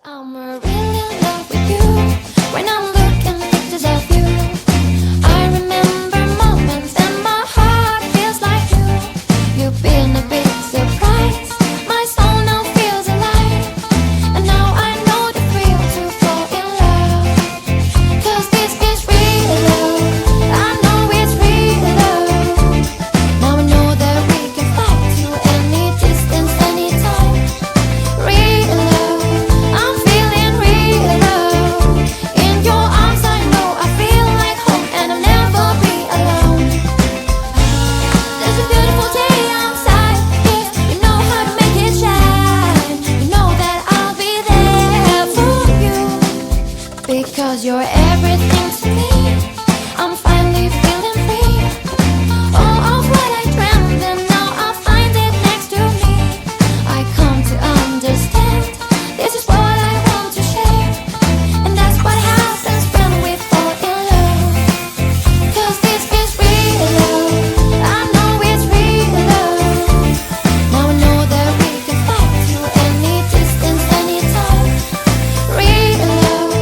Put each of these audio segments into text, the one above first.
'Cause I'm really in love with you. When I'm looking at pictures of you, I remember moments and my heart feels like you. You've been a big surprise. My soul now feels alive. And now I know the thrill to fall in love. 'Cause this is real love. I know it's real love. Now I know that we can fly to any distance, anytime. Real love, I'm feeling real love. In your arms I know I feel like home, and I'll never be alone. There's a beautiful day outside here. You know how to make it shine. You know that I'll be there for you. Because you're everything to me. I'm finally feeling free. All of what I dreamed, and now I find it next to me. I come to understand. This is what I want to share. And that's what happens when we fall in love. 'Cause this is real love. I know it's real love. Now I know that we can fly to any distance, anytime. Real love,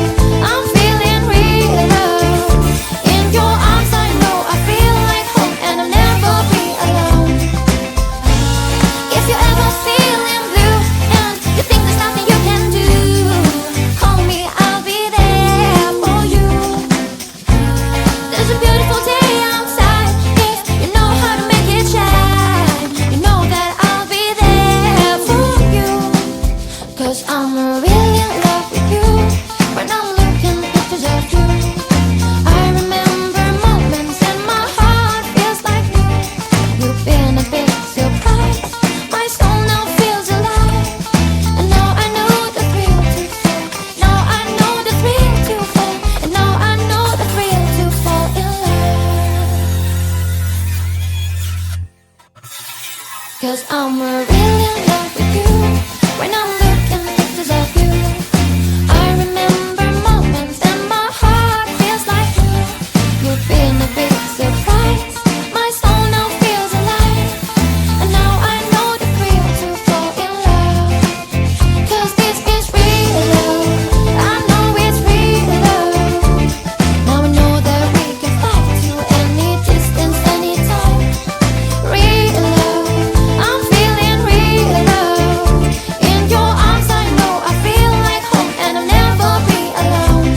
I'm feeling real love. In your arms I know I feel like home, and I'll never be alone. If you're ever feeling blue and you think there's nothing you can do, call me, I'll be there for you. There's a beautiful day outside here. You know how to make it shine. You know that I'll be there for you. 'Cause I'm really in love with you. When I'm looking at pictures of you, I remember moments and my heart feels like new. You've been a big surprise. My soul now feels alive. And now I know the thrill to fall. Now I know the thrill to fall. And now I know the thrill to fall in love. 'Cause I'm really in love with you. When I'm looking at pictures of you, I remember moments and my heart feels like new. You've been a big surprise. My soul now feels alive. And now I know the thrill to fall in love. 'Cause this is real love. I know it's real love. Now I know that we can fly to any distance, anytime. Real love, I'm feeling real love. In your arms I know I feel like home, and I'll never be alone.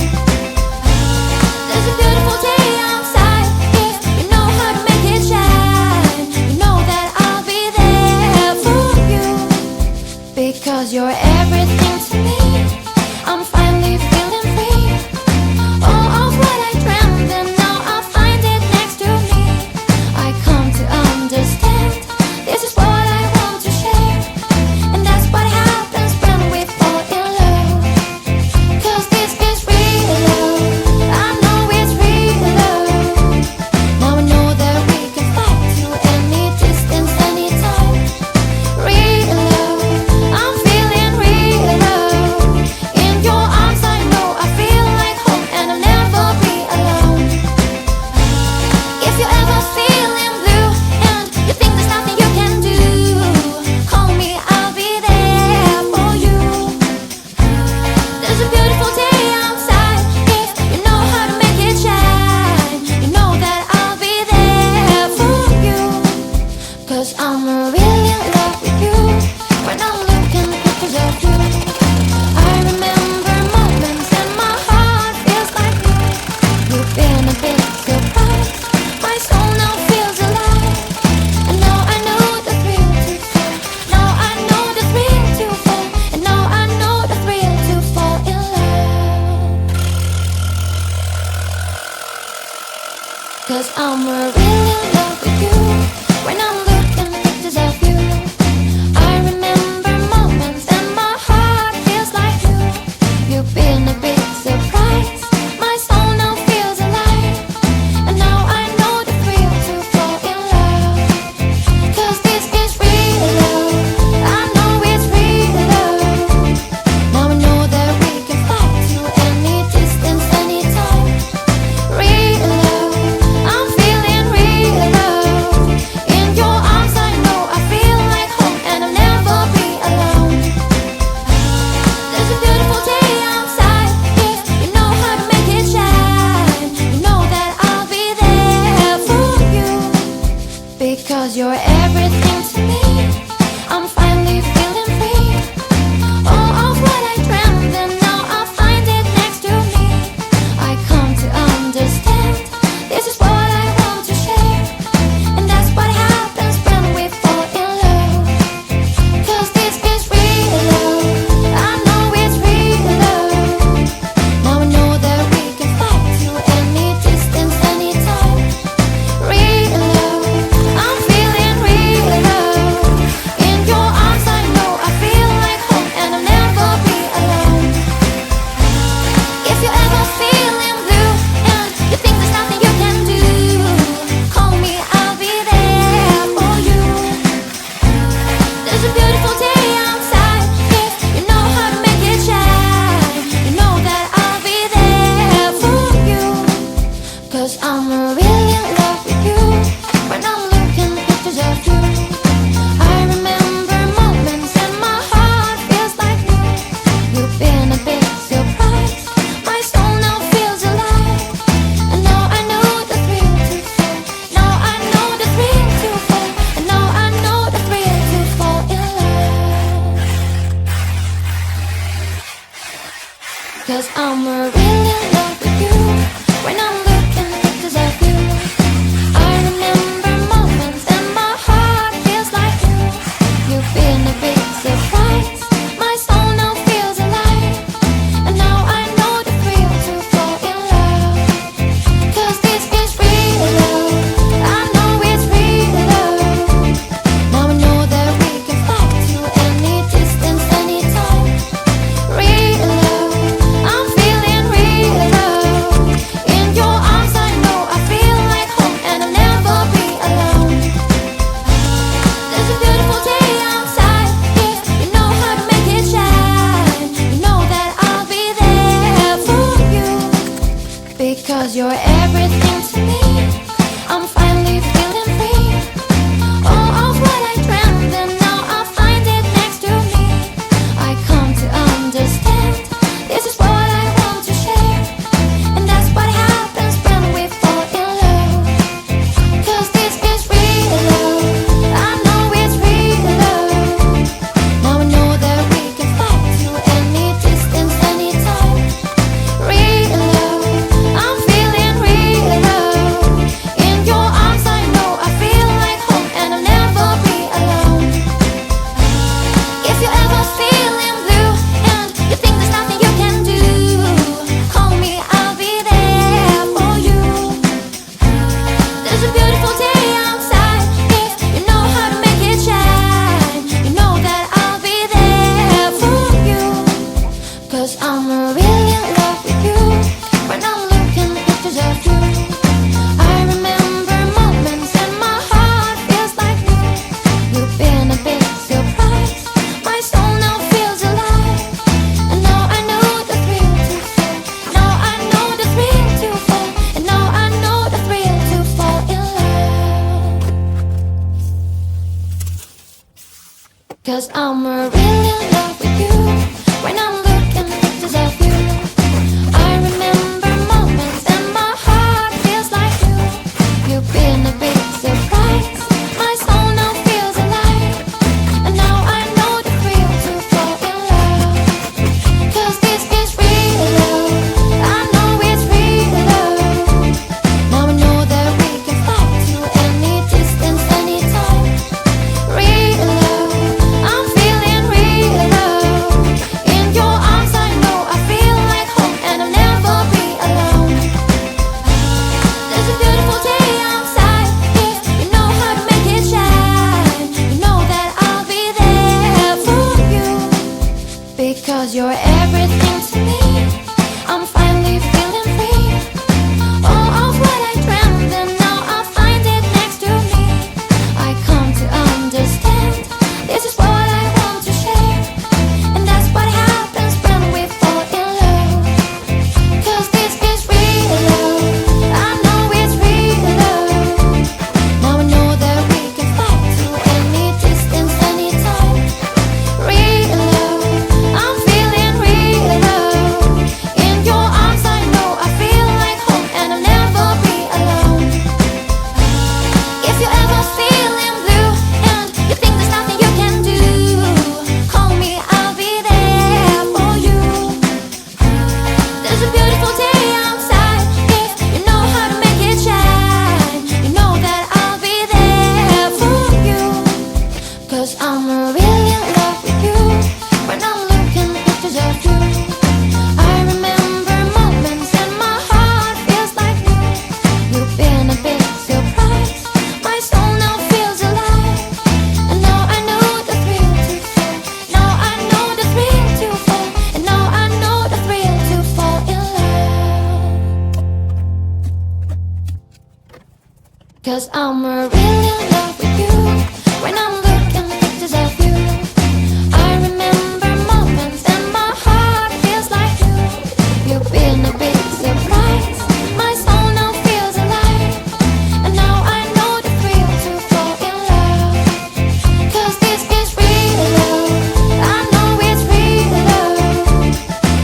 There's a beautiful day outside here. You know how to make it shine. You know that I'll be there for you. Because you're everything to me. I'm finally feeling free. All of what I dreamed, and now I find it next to me. I come to understand. This is what I want to share. And that's what happens when we fall in love. 'Cause this is real love. I know it's real love. Now I know that we can fly to any distance, anytime. Real love, I'm feeling real love. In your arms I know I feel like home, and I'll never be alone. If you're ever feeling blue and you think there's nothing you can do, call me, I'll be there for you. There's a beautiful day outside here. You know how to make it shine. You know that I'll be there for you. 'Cause I'm really in love with you. When I'm looking at pictures of you, I remember moments and my heart feels like new. You've been a big surprise. My soul now feels alive. And now I know the thrill to fall. Now I know the thrill to fall. And now I know the thrill to fall in love. 'Cause I'm really in love with you. When I'm looking at pictures of you, I remember moments and my heart feels like new. You've been a big surprise. My soul now feels alive. And now I know the thrill to fall in love. 'Cause this is real love. I know it's real love. Now I know that we can fly to any distance, anytime. Real love, I'm feeling real 'Cause I'm really in love with you. When I'm looking at pictures of you, I remember moments and my heart feels like you. You've been a big surprise. My soul now feels alive. And now I know the thrill to fall in love. 'Cause this is real love. I know it's real love. Now I know that we can fly to any distance, anytime. Real love, I'm feeling real love. In your arms I know I feel like home, and I'll never be alone. There's a beautiful day outside, yeah, you know how to make it shine. You know that I'll be there for you. Because you're everything to me. I'm finally feeling free. All of what I dreamed, and now I find it next to me. I come to understand, this is what I want to share. And that's what happens when we fall in love. 'Cause this is real love. I know it's real love. Now I know that we can fly to any distance, anytime. Real love, I'm feeling real love. In your arms I know I feel like home, and I'll never be alone. If you're ever feeling blue and you think there's nothing you can do, call me, I'll be there for you. There's a beautiful day outside, yeah, you know how to make it shine. You know that I'll be there for you. 'Cause I'm really in love with you. When I'm looking at pictures of you, I remember moments and my heart feels like new. You've been a big surprise. My soul now feels alive. And now I know the thrill to fall. Now I know the thrill to fall. And now I know the thrill to fall in love. 'Cause I'm really in love with you. When I'm looking at pictures of you, I remember moments and my heart feels like new. You've been a big surprise. My soul now feels alive. And now I know the thrill to fall in love. 'Cause this is real love. I know it's real love. Now I know that we can fly to any distance, anytime. Real love, I'm feeling real love. In your arms I know I feel like home, and I'll never be alone. There's a beautiful day outside, yeah, you know how to make it shine. You know that I'll be there for you. Because you're everything to me. I'm finally feeling free. All of what I dreamed, and now I find it next to me. I come to understand, this is what I want to share. And that's what happens when we fall in love. 'Cause this is real love. I know it's real love. Now I know that we can fly to any distance, anytime. Real love, I'm feeling real love. In your arms I know I feel like home, and I'll never be alone. If you're ever feeling blue and you think there's nothing you can do, call me, I'll be there for you. There's a beautiful day outside, yeah, you know how to make it shine. You know that I'll be there for you. 'Cause I'm really in love with you. When I'm looking at pictures of you, I remember moments and my heart feels like new. You've been a big surprise. My soul now feels alive. And now I know the thrill to fall. Now I know the thrill to fall. And now I know the thrill to fall in love. 'Cause I'm really in love with you. When I'm looking at pictures of you, I remember moments and my heart feels like new. You've been a big surprise. My soul now feels alive. And now I know the thrill to fall in love. 'Cause this is real love. I know it's real love.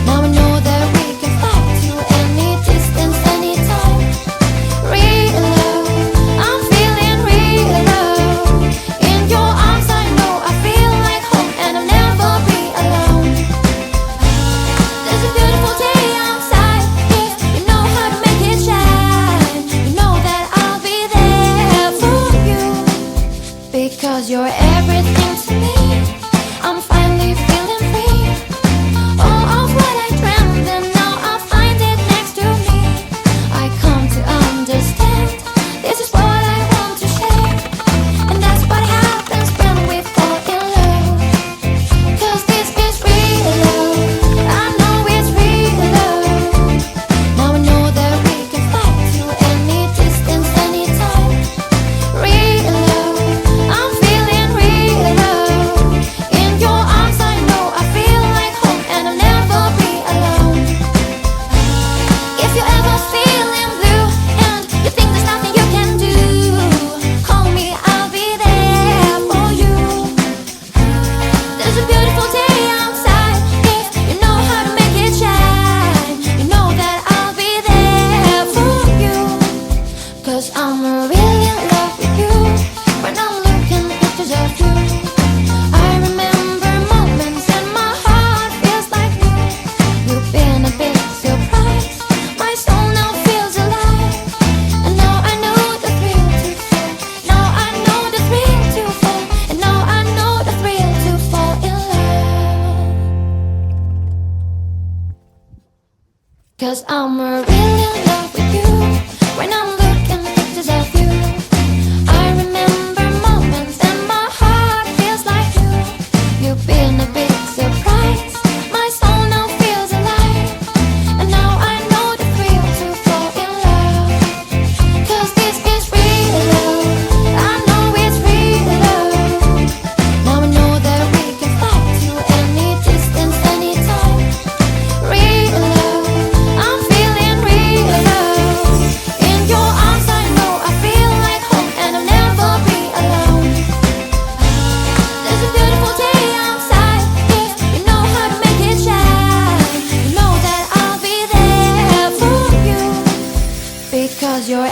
Now I know that we can fly to any distance, anytime. Real love, I'm feeling real love. 'Cause I'm really in love with you. When I'm looking at pictures of you, I remember moments and my heart feels like you. You've been a big surprise. My soul now feels alive. And now I know the thrill to fall in love. 'Cause this is real love. I know it's real love. Now I know that we can fly to any distance, anytime. Real love, I'm feeling real love. In your arms I know I feel like home, and I'll never be alone. There's a beautiful day outside. Yes, you know how to make it shine. You know that I'll be there for you, because you're